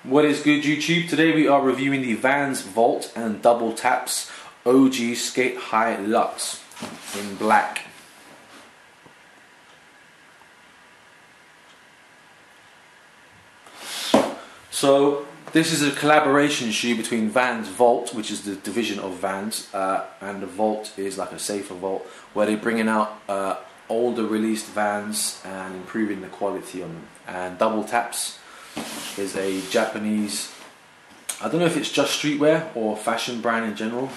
What is good, YouTube? Today we are reviewing the Vans Vault and Double Taps OG Sk8-Hi Luxe in black. So this is a collaboration shoe between Vans Vault, which is the division of Vans, and the Vault is like a safer vault where they're bringing out older released Vans and improving the quality on them. And Double Taps is a Japanese, I don't know if it's just streetwear or fashion brand in general,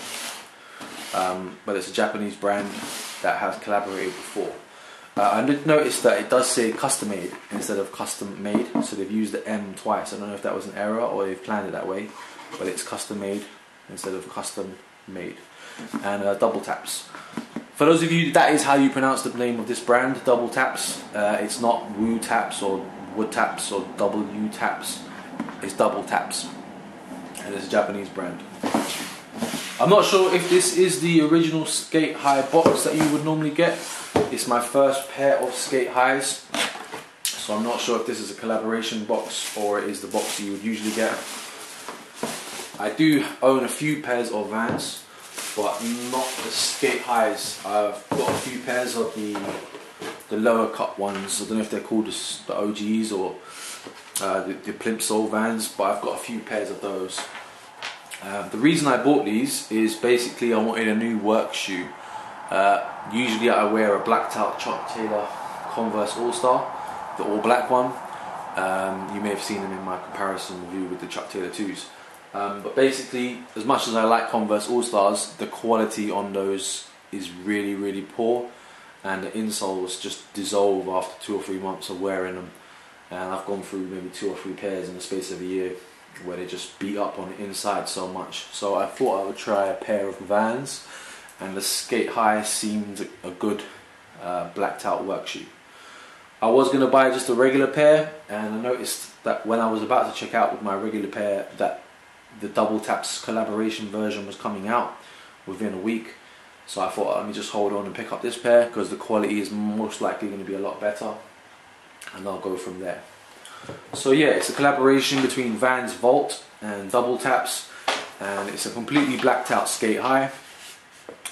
but it's a Japanese brand that has collaborated before. I did notice that it does say custom made instead of custom made, so they've used the M twice. I don't know if that was an error or they've planned it that way, but it's custom made instead of custom made. And Double Taps. For those of you, that is how you pronounce the name of this brand, Double Taps. It's not Woo Taps or Wood Taps or W Taps. It's Double Taps, and it's a Japanese brand. I'm not sure if this is the original Sk8-Hi box that you would normally get. It's my first pair of Sk8-His, so I'm not sure if this is a collaboration box or it is the box you would usually get. I do own a few pairs of Vans, but not the Sk8-His. I've got a few pairs of the lower cut ones. I don't know if they're called the OGs or the plimsoll Vans, but I've got a few pairs of those. The reason I bought these is basically I wanted a new work shoe. Usually I wear a blacked out Chuck Taylor Converse All-Star, the all black one. You may have seen them in my comparison review with the Chuck Taylor 2s. But basically, as much as I like Converse All-Stars, the quality on those is really poor, and the insoles just dissolve after 2 or 3 months of wearing them. And I've gone through maybe 2 or 3 pairs in the space of a year where they just beat up on the inside so much. So I thought I would try a pair of Vans, and the Sk8-Hi seemed a good blacked out work shoe. I was going to buy just a regular pair, and I noticed that when I was about to check out with my regular pair that the Double Taps collaboration version was coming out within a week. So I thought, let me just hold on and pick up this pair because the quality is most likely going to be a lot better, and I'll go from there. So yeah, it's a collaboration between Vans Vault and Double Taps, and it's a completely blacked out Sk8-Hi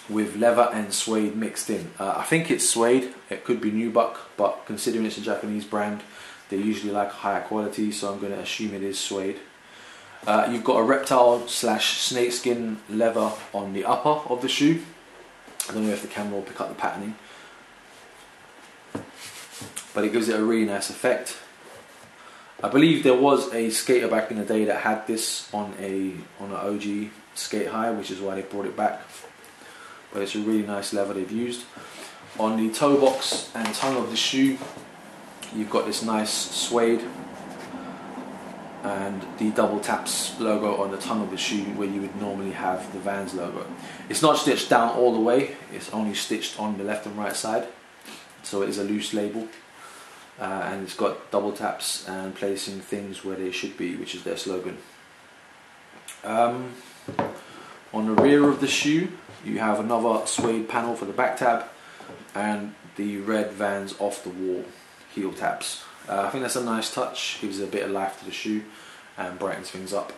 with leather and suede mixed in. I think it's suede, it could be nubuck, but considering it's a Japanese brand, they usually like higher quality, so I'm going to assume it is suede. You've got a reptile / snakeskin leather on the upper of the shoe. I don't know if the camera will pick up the patterning, but it gives it a really nice effect. I believe there was a skater back in the day that had this on an OG Sk8-Hi, which is why they brought it back. But it's a really nice leather they've used. On the toe box and tongue of the shoe, you've got this nice suede and the Double Taps logo on the tongue of the shoe where you would normally have the Vans logo. It's not stitched down all the way, it's only stitched on the left and right side, so it is a loose label. And it's got Double Taps and placing things where they should be, which is their slogan. On the rear of the shoe you have another suede panel for the back tab and the red Vans off the wall heel tabs. I think that's a nice touch, gives it a bit of life to the shoe and brightens things up.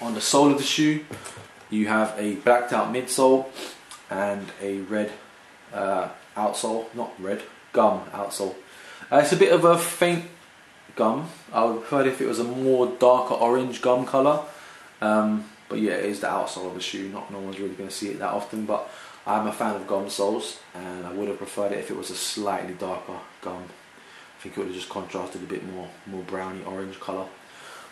On the sole of the shoe you have a blacked out midsole and a red outsole, not red, gum outsole. It's a bit of a faint gum. I would prefer it if it was a more darker orange gum colour, but yeah, it is the outsole of the shoe. No one's really going to see it that often, but I'm a fan of gum soles, and I would have preferred it if it was a slightly darker gum. I think it would have just contrasted a bit more browny orange colour.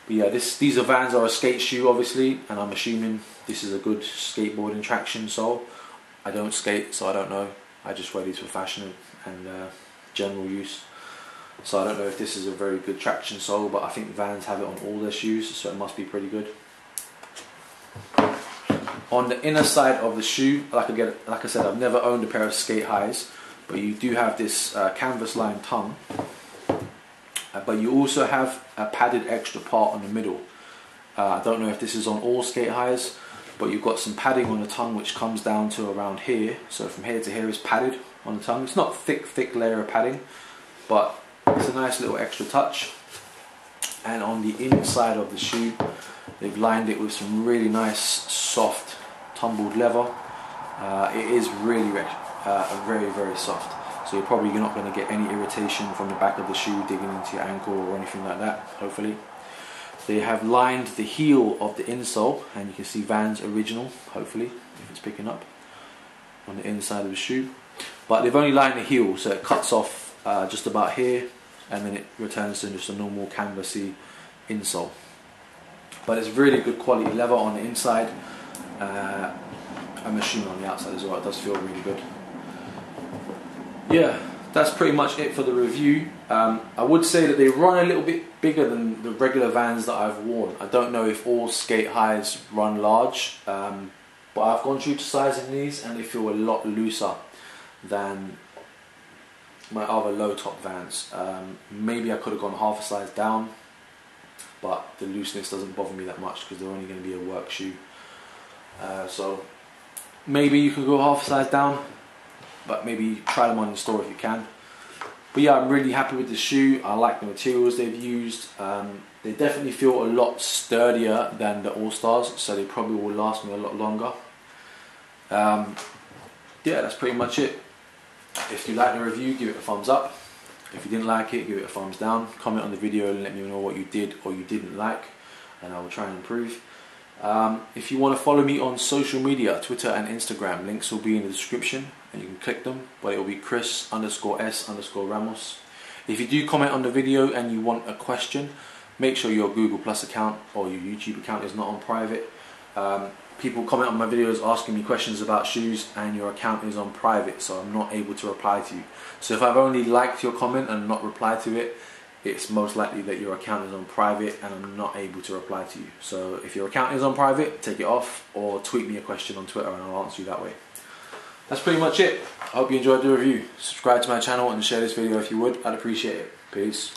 But yeah, these Vans are a skate shoe obviously, and I'm assuming this is a good skateboarding traction sole. I don't skate, so I don't know. I just wear these for fashion and general use. So I don't know if this is a very good traction sole, but I think Vans have it on all their shoes, so it must be pretty good. On the inner side of the shoe, like I said, I've never owned a pair of Sk8-His, but you do have this canvas lined tongue, but you also have a padded extra part on the middle. I don't know if this is on all Sk8-His, but you've got some padding on the tongue which comes down to around here, so from here to here is padded on the tongue. It's not thick layer of padding, but it's a nice little extra touch. and on the inside of the shoe they've lined it with some really nice soft tumbled leather. It is really very soft, so you're probably not going to get any irritation from the back of the shoe digging into your ankle or anything like that, hopefully. They have lined the heel of the insole, and you can see Vans original, hopefully, if it's picking up, on the inside of the shoe. But they've only lined the heel, so it cuts off just about here, and then it returns to just a normal canvasy insole. But it's really good quality leather on the inside. I'm assuming on the outside as well. It does feel really good. Yeah, that's pretty much it for the review. I would say that they run a little bit bigger than the regular Vans that I've worn. I don't know if all Sk8-His run large, but I've gone true to size in these, and they feel a lot looser than my other low top Vans. Maybe I could have gone half a size down, but the looseness doesn't bother me that much because they're only going to be a work shoe. So maybe you could go half a size down, but maybe try them on in the store if you can. But yeah, I'm really happy with the shoe. I like the materials they've used. They definitely feel a lot sturdier than the All-Stars, so they probably will last me a lot longer. Yeah, that's pretty much it. If you like the review, give it a thumbs up. If you didn't like it, give it a thumbs down. Comment on the video and let me know what you did or you didn't like, and I will try and improve. If you want to follow me on social media, Twitter and Instagram, links will be in the description and you can click them, but it will be Chris_S_Ramos. If you do comment on the video and you want a question, make sure your Google Plus account or your YouTube account is not on private. People comment on my videos asking me questions about shoes and your account is on private, so I'm not able to reply to you. So if I've only liked your comment and not replied to it, it's most likely that your account is on private and I'm not able to reply to you. So if your account is on private, take it off or tweet me a question on Twitter and I'll answer you that way. That's pretty much it. I hope you enjoyed the review. Subscribe to my channel and share this video if you would. I'd appreciate it. Peace.